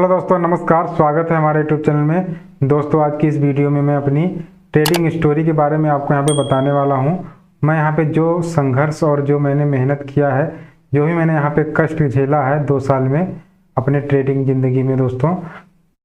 Hello दोस्तों, नमस्कार। स्वागत है हमारे यूट्यूब चैनल में। दोस्तों, आज की इस वीडियो में मैं अपनी ट्रेडिंग स्टोरी के बारे में आपको यहाँ पे बताने वाला हूँ। मैं यहाँ पे जो संघर्ष और जो मैंने मेहनत किया है, जो भी मैंने यहाँ पे कष्ट झेला है 2 साल में अपने ट्रेडिंग ज़िंदगी में दोस्तों,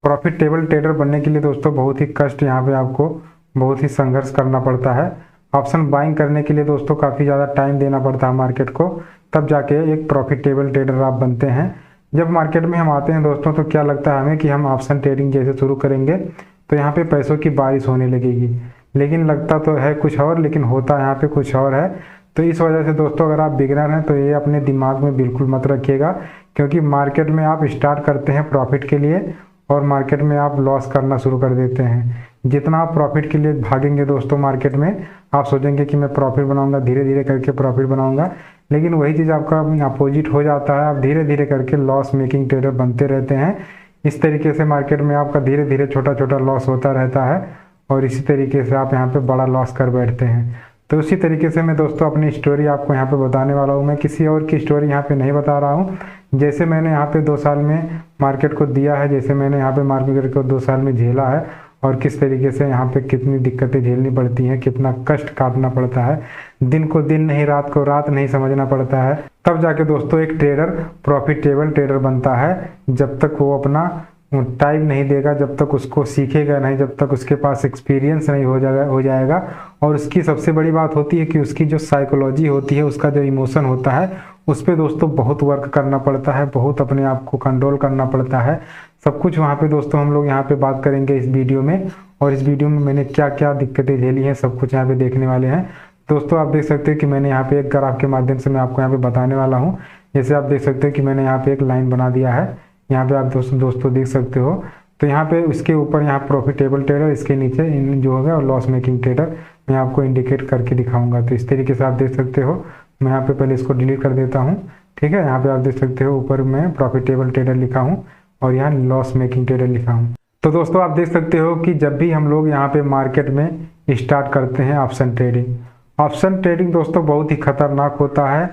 प्रॉफिटेबल ट्रेडर बनने के लिए दोस्तों बहुत ही कष्ट यहाँ पे आपको बहुत ही संघर्ष करना पड़ता है। ऑप्शन बाइंग करने के लिए दोस्तों काफ़ी ज़्यादा टाइम देना पड़ता है मार्केट को, तब जाके एक प्रॉफिटेबल ट्रेडर आप बनते हैं। जब मार्केट में हम आते हैं दोस्तों तो क्या लगता है हमें कि हम ऑप्शन ट्रेडिंग जैसे शुरू करेंगे तो यहाँ पे पैसों की बारिश होने लगेगी, लेकिन लगता तो है कुछ और, लेकिन होता यहाँ पे कुछ और है। तो इस वजह से दोस्तों अगर आप बिगिनर हैं तो ये अपने दिमाग में बिल्कुल मत रखिएगा, क्योंकि मार्केट में आप स्टार्ट करते हैं प्रॉफिट के लिए और मार्केट में आप लॉस करना शुरू कर देते हैं। जितना आप प्रॉफिट के लिए भागेंगे दोस्तों मार्केट में, आप सोचेंगे कि मैं प्रॉफिट बनाऊंगा, धीरे धीरे करके प्रॉफिट बनाऊंगा, लेकिन वही चीज़ आपका अपोजिट हो जाता है। आप धीरे धीरे करके लॉस मेकिंग ट्रेडर बनते रहते हैं। इस तरीके से मार्केट में आपका धीरे धीरे छोटा छोटा लॉस होता रहता है और इसी तरीके से आप यहाँ पे बड़ा लॉस कर बैठते हैं। तो उसी तरीके से मैं दोस्तों अपनी स्टोरी आपको यहाँ पे बताने वाला हूँ। मैं किसी और की स्टोरी यहाँ पे नहीं बता रहा हूँ। जैसे मैंने यहाँ पे 2 साल में मार्केट को दिया है, जैसे मैंने यहाँ पे मार्केट को 2 साल में झेला है और किस तरीके से यहाँ पे कितनी दिक्कतें झेलनी पड़ती हैं, कितना कष्ट काटना पड़ता है, दिन को दिन नहीं, रात को रात नहीं समझना पड़ता है, तब जाके दोस्तों एक ट्रेडर प्रॉफिटेबल ट्रेडर बनता है। जब तक वो अपना टाइम नहीं देगा, जब तक उसको सीखेगा नहीं, जब तक उसके पास एक्सपीरियंस नहीं हो जाएगा। और उसकी सबसे बड़ी बात होती है कि उसकी जो साइकोलॉजी होती है, उसका जो इमोशन होता है, उस पर दोस्तों बहुत वर्क करना पड़ता है, बहुत अपने आप को कंट्रोल करना पड़ता है। सब कुछ वहाँ पे दोस्तों हम लोग यहाँ पे बात करेंगे इस वीडियो में, और इस वीडियो में मैंने क्या क्या दिक्कतें झेली हैं सब कुछ यहाँ पे देखने वाले हैं। दोस्तों आप देख सकते हैं कि मैंने यहाँ पे एक ग्राफ के माध्यम से मैं आपको यहाँ पे बताने वाला हूँ। जैसे आप देख सकते हैं कि मैंने यहाँ पे एक लाइन बना दिया है, यहाँ पे आप दोस्तों देख सकते हो। तो यहाँ पे उसके ऊपर यहाँ प्रॉफिटेबल ट्रेडर, इसके नीचे जो होगा और लॉस मेकिंग ट्रेडर मैं आपको इंडिकेट करके दिखाऊंगा। तो इस तरीके से आप देख सकते हो। मैं यहाँ पे पहले इसको डिलीट कर देता हूँ, ठीक है। यहाँ पे आप देख सकते हो ऊपर मैं प्रॉफिटेबल ट्रेडर लिखा हूँ और यहाँ लॉस मेकिंग ट्रेडर लिखा हूँ। तो दोस्तों आप देख सकते हो कि जब भी हम लोग यहाँ पे मार्केट में स्टार्ट करते हैं ऑप्शन ट्रेडिंग दोस्तों बहुत ही खतरनाक होता है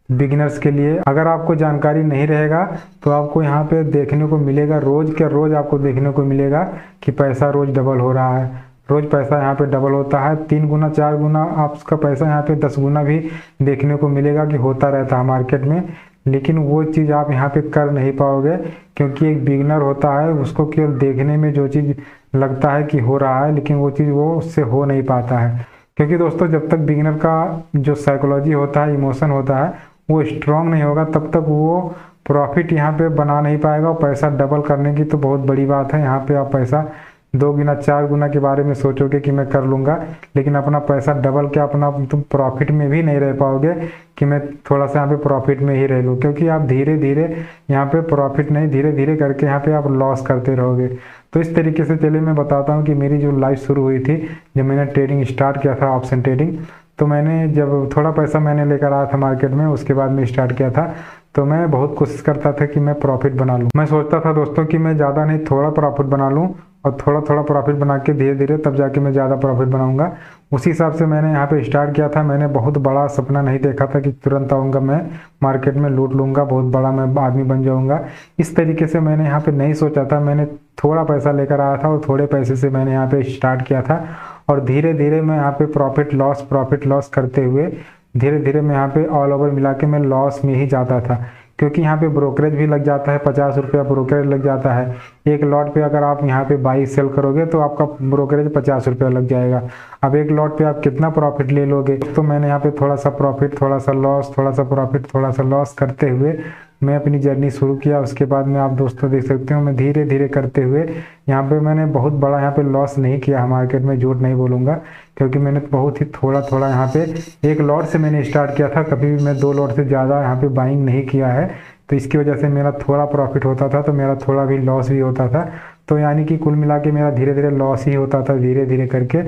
बिगिनर्स के लिए। अगर आपको जानकारी नहीं रहेगा तो आपको यहाँ पे देखने को मिलेगा, रोज के रोज आपको देखने को मिलेगा कि पैसा रोज डबल हो रहा है। रोज पैसा यहाँ पे डबल होता है, 3 गुना 4 गुना आपका पैसा यहाँ पे 10 गुना भी देखने को मिलेगा कि होता रहता है मार्केट में। लेकिन वो चीज़ आप यहाँ पे कर नहीं पाओगे, क्योंकि एक बिगिनर होता है, उसको केवल देखने में जो चीज़ लगता है कि हो रहा है, लेकिन वो चीज़ वो उससे हो नहीं पाता है। क्योंकि दोस्तों जब तक बिगिनर का जो साइकोलॉजी होता है, इमोशन होता है, वो स्ट्रांग नहीं होगा, तब तक वो प्रॉफिट यहाँ पे बना नहीं पाएगा। और पैसा डबल करने की तो बहुत बड़ी बात है। यहाँ पे आप पैसा 2 गुना 4 गुना के बारे में सोचोगे कि मैं कर लूँगा, लेकिन अपना पैसा डबल क्या अपना तुम प्रॉफिट में भी नहीं रह पाओगे कि मैं थोड़ा सा यहाँ पे प्रॉफिट में ही रह लूँ, क्योंकि आप धीरे धीरे यहाँ पे प्रॉफिट नहीं, धीरे धीरे करके यहाँ पे आप लॉस करते रहोगे। तो इस तरीके से चलिए मैं बताता हूँ कि मेरी जो लाइफ शुरू हुई थी, जब मैंने ट्रेडिंग स्टार्ट किया था ऑप्शन ट्रेडिंग। तो मैंने जब थोड़ा पैसा मैंने लेकर आया था मार्केट में, उसके बाद में स्टार्ट किया था, तो मैं बहुत कोशिश करता था कि मैं प्रॉफिट बना लूँ। मैं सोचता था दोस्तों कि मैं ज़्यादा नहीं, थोड़ा प्रॉफिट बना लूँ और थोड़ा थोड़ा प्रॉफिट बना के धीरे धीरे तब जाके मैं ज़्यादा प्रॉफिट बनाऊंगा। उसी हिसाब से मैंने यहाँ पे स्टार्ट किया था। मैंने बहुत बड़ा सपना नहीं देखा था कि तुरंत आऊँगा मैं मार्केट में लूट लूँगा, बहुत बड़ा मैं आदमी बन जाऊँगा। इस तरीके से मैंने यहाँ पे नहीं सोचा था। मैंने थोड़ा पैसा लेकर आया था और थोड़े पैसे से मैंने यहाँ पे स्टार्ट किया था, और धीरे धीरे मैं यहाँ पे प्रॉफिट लॉस करते हुए धीरे धीरे मैं यहाँ पे ऑल ओवर मिला के मैं लॉस में ही जाता था। क्योंकि यहाँ पे ब्रोकरेज भी लग जाता है, 50 रुपया ब्रोकरेज लग जाता है। एक लॉट पे अगर आप यहाँ पे बाई सेल करोगे तो आपका ब्रोकरेज 50 रुपया लग जाएगा। अब एक लॉट पे आप कितना प्रॉफिट ले लोगे? तो मैंने यहाँ पे थोड़ा सा प्रॉफिट, थोड़ा सा लॉस, थोड़ा सा प्रॉफिट, थोड़ा सा लॉस करते हुए मैं अपनी जर्नी शुरू किया। उसके बाद में आप दोस्तों देख सकते हो मैं धीरे धीरे करते हुए यहाँ पे मैंने बहुत बड़ा यहाँ पे लॉस नहीं किया है मार्केट में, झूठ नहीं बोलूँगा, क्योंकि मैंने बहुत ही थोड़ा थोड़ा यहाँ पे एक लॉट से मैंने स्टार्ट किया था। कभी भी मैं 2 लॉट से ज़्यादा यहाँ पे बाइंग नहीं किया है। तो इसकी वजह से मेरा थोड़ा प्रॉफिट होता था तो मेरा थोड़ा भी लॉस भी होता था। तो यानी कि कुल मिला के मेरा धीरे धीरे लॉस ही होता था धीरे धीरे करके।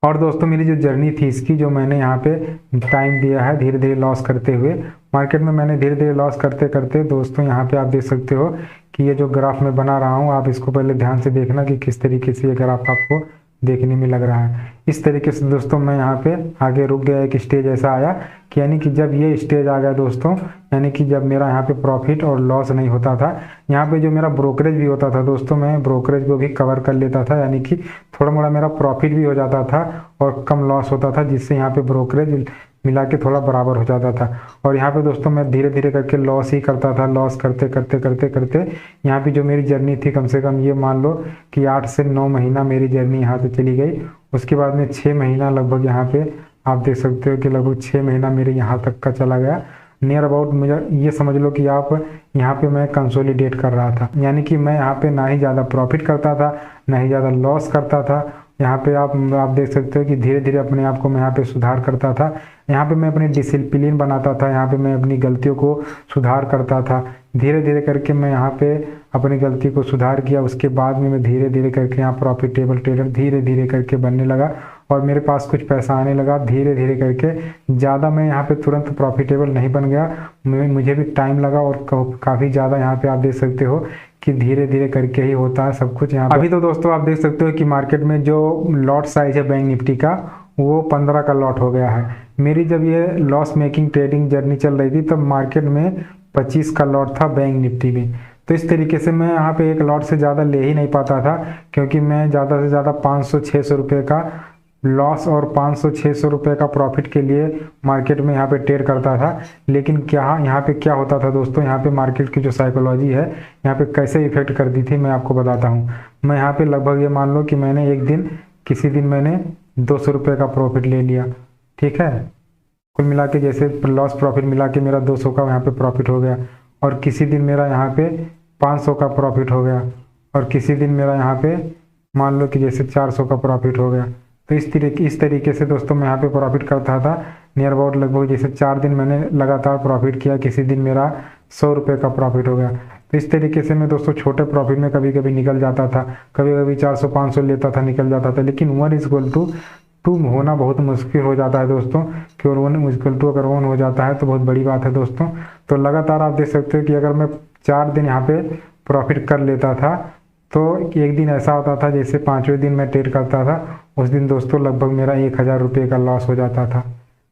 और दोस्तों मेरी जो जर्नी थी इसकी, जो मैंने यहाँ पे टाइम दिया है धीरे धीरे लॉस करते हुए मार्केट में, मैंने धीरे धीरे लॉस करते करते दोस्तों यहाँ पे आप देख सकते हो कि ये जो ग्राफ मैं बना रहा हूँ, आप इसको पहले ध्यान से देखना कि किस तरीके से ये ग्राफ आपको देखने में लग रहा है। इस तरीके से दोस्तों मैं यहाँ पे आगे रुक गया। एक स्टेज ऐसा आया कि यानी कि जब ये स्टेज आ गया दोस्तों, यानी कि जब मेरा यहाँ पे प्रॉफिट और लॉस नहीं होता था, यहाँ पे जो मेरा ब्रोकरेज भी होता था दोस्तों, मैं ब्रोकरेज को भी कवर कर लेता था, यानी कि थोड़ा मोड़ा मेरा प्रॉफिट भी हो जाता था और कम लॉस होता था, जिससे यहाँ पे ब्रोकरेज मिला के थोड़ा बराबर हो जाता था। और यहाँ पे दोस्तों मैं धीरे धीरे करके लॉस ही करता था। लॉस करते करते करते करते यहाँ पे जो मेरी जर्नी थी, कम से कम ये मान लो कि 8 से 9 महीना मेरी जर्नी यहाँ से चली गई। उसके बाद में 6 महीना लगभग यहाँ पे आप देख सकते हो कि लगभग 6 महीना मेरे यहाँ तक का चला गया। नियर अबाउट मुझे ये समझ लो कि आप यहाँ पे मैं कंसोलिडेट कर रहा था, यानी कि मैं यहाँ पे ना ही ज़्यादा प्रॉफिट करता था, ना ही ज़्यादा लॉस करता था। यहाँ पे आप देख सकते हो कि धीरे धीरे अपने आप को मैं यहाँ पे सुधार करता था। यहाँ पे मैं अपनी डिसिप्लिन बनाता था, यहाँ पे मैं अपनी गलतियों को सुधार करता था। धीरे धीरे करके मैं यहाँ पे अपनी गलती को सुधार किया। उसके बाद में मैं धीरे धीरे करके यहाँ प्रॉफिटेबल ट्रेडर धीरे धीरे करके बनने लगा और मेरे पास कुछ पैसा आने लगा धीरे धीरे करके। ज़्यादा मैं यहाँ पे तुरंत प्रॉफिटेबल नहीं बन गया, मुझे भी टाइम लगा और काफ़ी ज़्यादा यहाँ पे आप देख सकते हो कि धीरे धीरे करके ही होता है सब कुछ। यहाँ अभी तो दोस्तों आप देख सकते हो कि मार्केट में जो लॉट साइज है बैंक निफ्टी का, वो 15 का लॉट हो गया है। मेरी जब ये लॉस मेकिंग ट्रेडिंग जर्नी चल रही थी तब मार्केट में 25 का लॉट था बैंक निफ्टी में। तो इस तरीके से मैं यहाँ पे एक लॉट से ज़्यादा ले ही नहीं पाता था, क्योंकि मैं ज़्यादा से ज़्यादा 500-600 रुपये का लॉस और 500-600 रुपये का प्रॉफिट के लिए मार्केट में यहाँ पे ट्रेड करता था। लेकिन क्या यहाँ पे क्या होता था दोस्तों, यहाँ पे मार्केट की जो साइकोलॉजी है यहाँ पे कैसे इफेक्ट कर दी थी मैं आपको बताता हूँ। मैं यहाँ पे लगभग ये मान लो कि मैंने एक दिन किसी दिन मैंने 200 रुपये का प्रॉफिट ले लिया, ठीक है। कुल मिला के जैसे लॉस प्रॉफिट मिला के मेरा 200 का यहाँ पे प्रॉफिट हो गया, और किसी दिन मेरा यहाँ पे 500 का प्रॉफिट हो गया, और किसी दिन मेरा यहाँ पे मान लो कि जैसे 400 का प्रॉफिट हो गया। तो इस तरीके से दोस्तों मैं यहाँ पे प्रॉफिट करता था। नियर अबाउट लगभग जैसे 4 दिन मैंने लगातार प्रॉफिट किया, किसी दिन मेरा 100 रुपये का प्रॉफिट हो गया। तो इस तरीके से मैं दोस्तों छोटे प्रॉफिट में कभी कभी निकल जाता था, कभी कभी 400-500 लेता था, निकल जाता था। लेकिन 1:2 होना बहुत मुश्किल हो जाता है दोस्तों, कि 1:2 अगर 1 हो जाता है तो बहुत बड़ी बात है दोस्तों। तो लगातार आप देख सकते हो कि अगर मैं 4 दिन यहाँ पे प्रॉफिट कर लेता था तो एक दिन ऐसा होता था जैसे 5वें दिन मैं ट्रेड करता था, उस दिन दोस्तों लगभग मेरा 1000 रुपये का लॉस हो जाता था,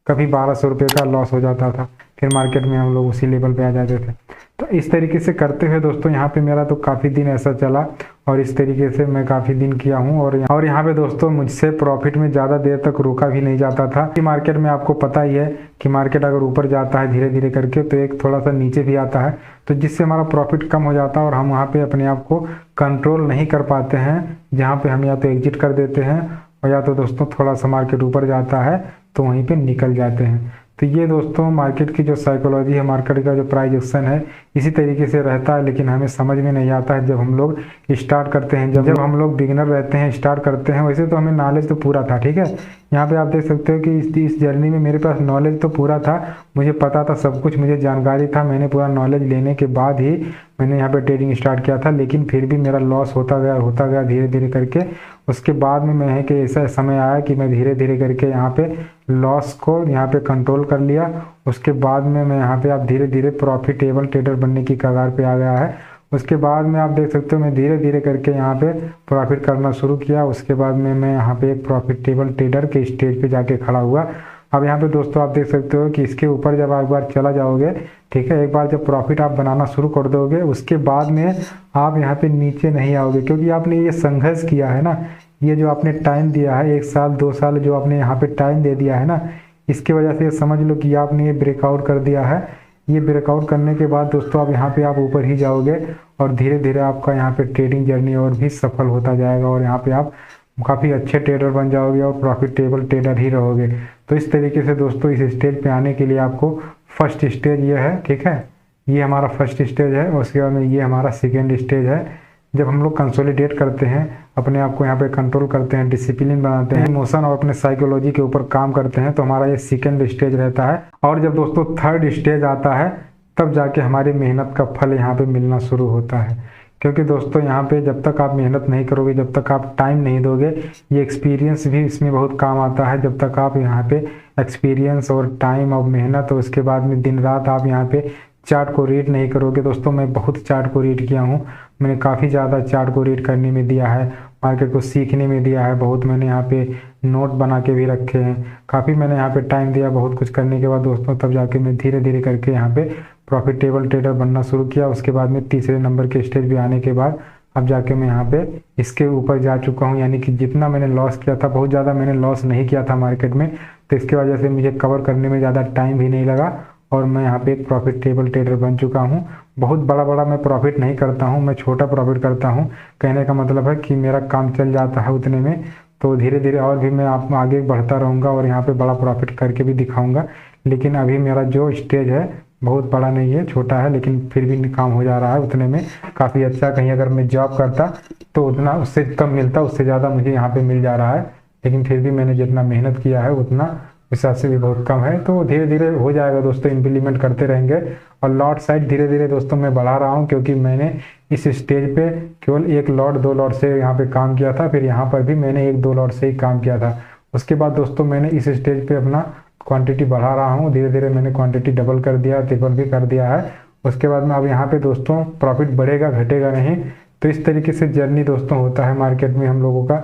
कभी 1200 रुपये का लॉस हो जाता था। फिर मार्केट में हम लोग उसी लेवल पे आ जाते थे। तो इस तरीके से करते हुए दोस्तों यहाँ पे मेरा तो काफ़ी दिन ऐसा चला, और इस तरीके से मैं काफ़ी दिन किया हूँ। और यहाँ पे दोस्तों मुझसे प्रॉफिट में ज़्यादा देर तक रुका भी नहीं जाता था, कि मार्केट में आपको पता ही है कि मार्केट अगर ऊपर जाता है धीरे धीरे करके तो एक थोड़ा सा नीचे भी आता है, तो जिससे हमारा प्रॉफिट कम हो जाता है और हम वहाँ पे अपने आप को कंट्रोल नहीं कर पाते हैं, जहाँ पे हम या तो एग्जिट कर देते हैं और या तो दोस्तों थोड़ा सा मार्केट ऊपर जाता है तो वहीं पे निकल जाते हैं। तो ये दोस्तों मार्केट की जो साइकोलॉजी है, मार्केट का जो प्राइस एक्शन है, इसी तरीके से रहता है। लेकिन हमें समझ में नहीं आता है जब हम लोग स्टार्ट करते हैं, जब हम लोग बिगिनर रहते हैं, स्टार्ट करते हैं। वैसे तो हमें नॉलेज तो पूरा था, ठीक है। यहाँ पे आप देख सकते हो कि इस जर्नी में मेरे पास नॉलेज तो पूरा था, मुझे पता था सब कुछ, मुझे जानकारी था। मैंने पूरा नॉलेज लेने के बाद ही मैंने यहाँ पे ट्रेडिंग स्टार्ट किया था, लेकिन फिर भी मेरा लॉस होता गया धीरे धीरे करके। उसके बाद में मैं है कि ऐसा समय आया कि मैं धीरे धीरे करके यहाँ पे लॉस को यहाँ पे कंट्रोल कर लिया। उसके बाद में मैं यहाँ पे आप धीरे धीरे प्रॉफिटेबल ट्रेडर बनने की कगार पे आ गया है। उसके बाद में आप देख सकते हो मैं धीरे धीरे करके यहाँ पे प्रॉफिट करना शुरू किया। उसके बाद में मैं यहाँ पे एक प्रॉफिटेबल ट्रेडर के स्टेज पे जाके खड़ा हुआ। अब यहाँ पे दोस्तों आप देख सकते हो कि इसके ऊपर जब आप एक बार चला जाओगे, ठीक है, एक बार जब प्रॉफिट आप बनाना शुरू कर दोगे, उसके बाद में आप यहाँ पे नीचे नहीं आओगे, क्योंकि आपने ये संघर्ष किया है ना, ये जो आपने टाइम दिया है 1 साल 2 साल जो आपने यहाँ पे टाइम दे दिया है ना, इसके वजह से समझ लो कि आपने ये ब्रेकआउट कर दिया है। ये ब्रेकआउट करने के बाद दोस्तों आप यहाँ पे आप ऊपर ही जाओगे और धीरे धीरे आपका यहाँ पे ट्रेडिंग जर्नी और भी सफल होता जाएगा, और यहाँ पे आप काफ़ी अच्छे ट्रेडर बन जाओगे और प्रॉफिटेबल ट्रेडर ही रहोगे। तो इस तरीके से दोस्तों इस स्टेज पे आने के लिए आपको फर्स्ट स्टेज ये है, ठीक है, ये हमारा फर्स्ट स्टेज है। और उसके बाद में ये हमारा सेकेंड स्टेज है। जब हम लोग कंसोलिडेट करते हैं, अपने आप को यहाँ पे कंट्रोल करते हैं, डिसिप्लिन बनाते हैं, इमोशन और अपने साइकोलॉजी के ऊपर काम करते हैं, तो हमारा ये सेकेंड स्टेज रहता है। और जब दोस्तों थर्ड स्टेज आता है तब जाके हमारी मेहनत का फल यहाँ पे मिलना शुरू होता है। क्योंकि दोस्तों यहाँ पे जब तक आप मेहनत नहीं करोगे, जब तक आप टाइम नहीं दोगे, ये एक्सपीरियंस भी इसमें बहुत काम आता है। जब तक आप यहाँ पे एक्सपीरियंस और टाइम और मेहनत, और उसके बाद में दिन रात आप यहाँ पे चार्ट को रीड नहीं करोगे। दोस्तों मैं बहुत चार्ट को रीड किया हूँ, मैंने काफ़ी ज़्यादा चार्ट को रीड करने में दिया है, मार्केट को सीखने में दिया है। बहुत मैंने यहाँ पे नोट बना के भी रखे हैं, काफ़ी मैंने यहाँ पे टाइम दिया। बहुत कुछ करने के बाद दोस्तों तब जाके मैं धीरे धीरे करके यहाँ पे प्रॉफिटेबल ट्रेडर बनना शुरू किया। उसके बाद में तीसरे नंबर के स्टेज पे आने के बाद अब जाके मैं यहाँ पे इसके ऊपर जा चुका हूँ। यानी कि जितना मैंने लॉस किया था, बहुत ज़्यादा मैंने लॉस नहीं किया था मार्केट में, तो इसकी वजह से मुझे कवर करने में ज़्यादा टाइम भी नहीं लगा और मैं यहाँ पे एक प्रॉफिटेबल ट्रेडर बन चुका हूँ। बहुत बड़ा बड़ा मैं प्रॉफिट नहीं करता हूँ, मैं छोटा प्रॉफिट करता हूँ। कहने का मतलब है कि मेरा काम चल जाता है उतने में, तो धीरे धीरे और भी मैं आप आगे बढ़ता रहूँगा और यहाँ पे बड़ा प्रॉफिट करके भी दिखाऊँगा। लेकिन अभी मेरा जो स्टेज है बहुत बड़ा नहीं है, छोटा है, लेकिन फिर भी काम हो जा रहा है उतने में काफ़ी अच्छा। कहीं अगर मैं जॉब करता तो उतना उससे कम मिलता, उससे ज़्यादा मुझे यहाँ पे मिल जा रहा है। लेकिन फिर भी मैंने जितना मेहनत किया है उतना उस हिसाब से भी बहुत कम है। तो धीरे धीरे हो जाएगा दोस्तों, इम्प्लीमेंट करते रहेंगे। और लॉट साइड धीरे धीरे दोस्तों मैं बढ़ा रहा हूँ, क्योंकि मैंने इस स्टेज पे केवल 1 लॉट 2 लॉट से यहाँ पे काम किया था। फिर यहाँ पर भी मैंने 1-2 लॉट से ही काम किया था। उसके बाद दोस्तों मैंने इस स्टेज पे अपना क्वांटिटी बढ़ा रहा हूँ। धीरे धीरे मैंने क्वांटिटी डबल कर दिया, ट्रिपल भी कर दिया है। उसके बाद में अब यहाँ पे दोस्तों प्रॉफिट बढ़ेगा, घटेगा नहीं। तो इस तरीके से जर्नी दोस्तों होता है मार्केट में हम लोगों का।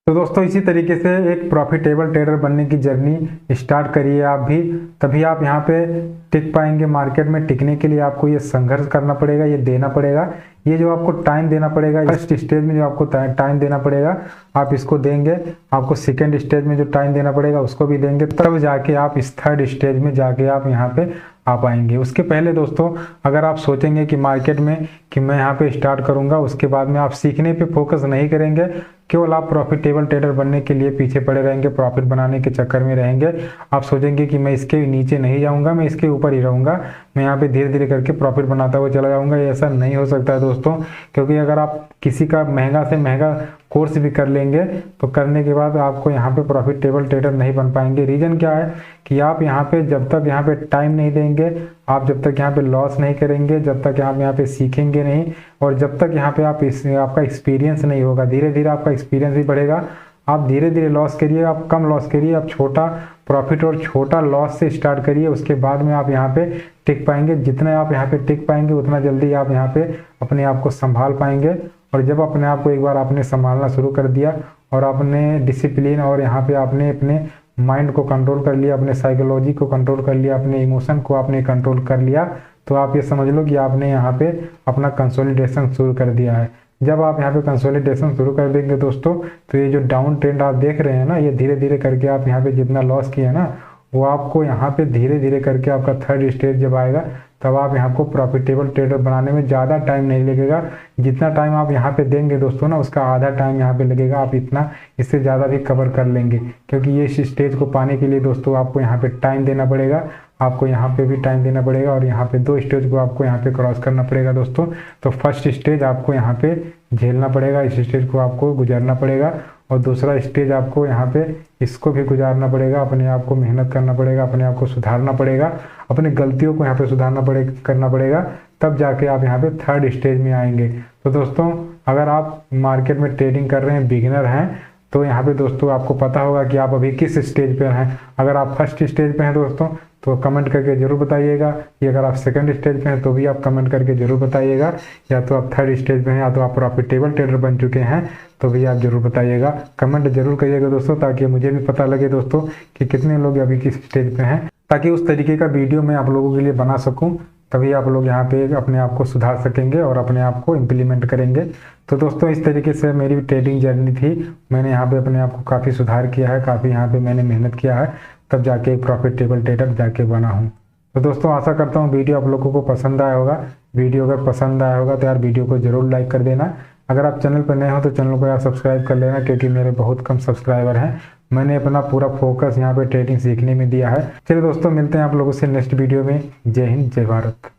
तो दोस्तों इसी तरीके से एक प्रॉफिटेबल ट्रेडर बनने की जर्नी स्टार्ट करिए आप भी, तभी आप यहाँ पे टिक पाएंगे। मार्केट में टिकने के लिए आपको ये संघर्ष करना पड़ेगा, ये देना पड़ेगा, ये जो आपको टाइम देना पड़ेगा। फर्स्ट स्टेज में जो आपको टाइम देना पड़ेगा आप इसको देंगे, आपको सेकेंड स्टेज में जो टाइम देना पड़ेगा उसको भी देंगे, तब जाके आप इस थर्ड स्टेज में जाके आप यहाँ पे आ पाएंगे। उसके पहले दोस्तों अगर आप सोचेंगे कि मार्केट में कि मैं यहाँ पे स्टार्ट करूँगा, उसके बाद में आप सीखने पे फोकस नहीं करेंगे, केवल आप प्रॉफिटेबल ट्रेडर बनने के लिए पीछे पड़े रहेंगे, प्रॉफिट बनाने के चक्कर में रहेंगे। आप सोचेंगे कि मैं इसके नीचे नहीं जाऊँगा, मैं इसके ऊपर ही रहूँगा, मैं यहाँ पे धीरे धीरे करके प्रॉफिट बनाता हुआ चला जाऊँगा। ऐसा नहीं हो सकता है दोस्तों, क्योंकि अगर आप किसी का महंगा से महंगा कोर्स भी कर लेंगे तो करने के बाद आपको यहाँ पे प्रॉफिटेबल ट्रेडर नहीं बन पाएंगे। रीज़न क्या है कि आप यहाँ पे जब तक यहाँ पे टाइम नहीं देंगे, आप जब तक यहाँ पे लॉस नहीं करेंगे, जब तक आप यहाँ पे सीखेंगे नहीं, और जब तक यहाँ पे आपका एक्सपीरियंस नहीं होगा, धीरे धीरे आपका एक्सपीरियंस भी बढ़ेगा। आप धीरे धीरे लॉस करिए, आप कम लॉस करिए, आप छोटा प्रॉफिट और छोटा लॉस से स्टार्ट करिए। उसके बाद में आप यहाँ पे टिक पाएंगे। जितना आप यहाँ पे टिक पाएंगे उतना जल्दी आप यहाँ पे अपने आप को संभाल पाएंगे। और जब अपने आप को एक बार आपने संभालना शुरू कर दिया और आपने डिसिप्लिन और यहाँ पे आपने अपने माइंड को कंट्रोल कर लिया, अपने साइकोलॉजी को कंट्रोल कर लिया, अपने इमोशन को आपने कंट्रोल कर लिया, तो आप ये समझ लो कि आपने यहाँ पे अपना कंसोलिडेशन शुरू कर दिया है। जब आप यहाँ पे कंसोलिडेशन शुरू कर देंगे दोस्तों, तो ये जो डाउन ट्रेंड आप देख रहे हैं ना, ये धीरे धीरे करके आप यहाँ पे जितना लॉस किया ना, वो आपको यहाँ पे धीरे धीरे करके आपका थर्ड स्टेज जब आएगा तब आप यहाँ को प्रॉफिटेबल ट्रेडर बनाने में ज़्यादा टाइम नहीं लगेगा। जितना टाइम आप यहाँ पे देंगे दोस्तों ना, उसका आधा टाइम यहाँ पे लगेगा। आप इतना इससे ज़्यादा भी कवर कर लेंगे, क्योंकि ये इस स्टेज को पाने के लिए दोस्तों आपको यहाँ पे टाइम देना पड़ेगा, आपको यहाँ पे भी टाइम देना पड़ेगा, और यहाँ पे 2 स्टेज को आपको यहाँ पे क्रॉस करना पड़ेगा दोस्तों। तो फर्स्ट स्टेज आपको यहाँ पे झेलना पड़ेगा, इस स्टेज को आपको गुजरना पड़ेगा, और दूसरा स्टेज आपको यहाँ पे इसको भी गुजारना पड़ेगा। अपने आप को मेहनत करना पड़ेगा, अपने आप को सुधारना पड़ेगा, अपनी गलतियों को यहाँ पे करना पड़ेगा, तब जाके आप यहाँ पे थर्ड स्टेज में आएंगे। तो दोस्तों अगर आप मार्केट में ट्रेडिंग कर रहे हैं, बिगिनर हैं, तो यहाँ पे दोस्तों आपको पता होगा कि आप अभी किस स्टेज पे हैं। अगर आप फर्स्ट स्टेज पे हैं दोस्तों तो कमेंट करके ज़रूर बताइएगा, या अगर आप सेकंड स्टेज पे हैं तो भी आप कमेंट करके ज़रूर बताइएगा, या तो आप थर्ड स्टेज पे हैं या तो आप प्रॉफिटेबल ट्रेडर बन चुके हैं तो भी आप ज़रूर बताइएगा। कमेंट जरूर करिएगा दोस्तों, ताकि मुझे भी पता लगे दोस्तों कि कितने लोग अभी किस स्टेज पे हैं, ताकि उस तरीके का वीडियो मैं आप लोगों के लिए बना सकूँ। तभी आप लोग यहाँ पे अपने आप को सुधार सकेंगे और अपने आप को इम्प्लीमेंट करेंगे। तो दोस्तों इस तरीके से मेरी ट्रेडिंग जर्नी थी। मैंने यहाँ पे अपने आप को काफ़ी सुधार किया है, काफ़ी यहाँ पे मैंने मेहनत किया है, तब जाके एक प्रॉफिटेबल ट्रेडर जाके बना हूँ। तो दोस्तों आशा करता हूँ वीडियो आप लोगों को पसंद आया होगा। वीडियो अगर पसंद आया होगा तो यार वीडियो को ज़रूर लाइक कर देना। अगर आप चैनल पर नए हो तो चैनल को यार सब्सक्राइब कर लेना, क्योंकि मेरे बहुत कम सब्सक्राइबर हैं। मैंने अपना पूरा फोकस यहाँ पे ट्रेडिंग सीखने में दिया है। चलिए दोस्तों मिलते हैं आप लोगों से नेक्स्ट वीडियो में। जय हिंद, जय भारत।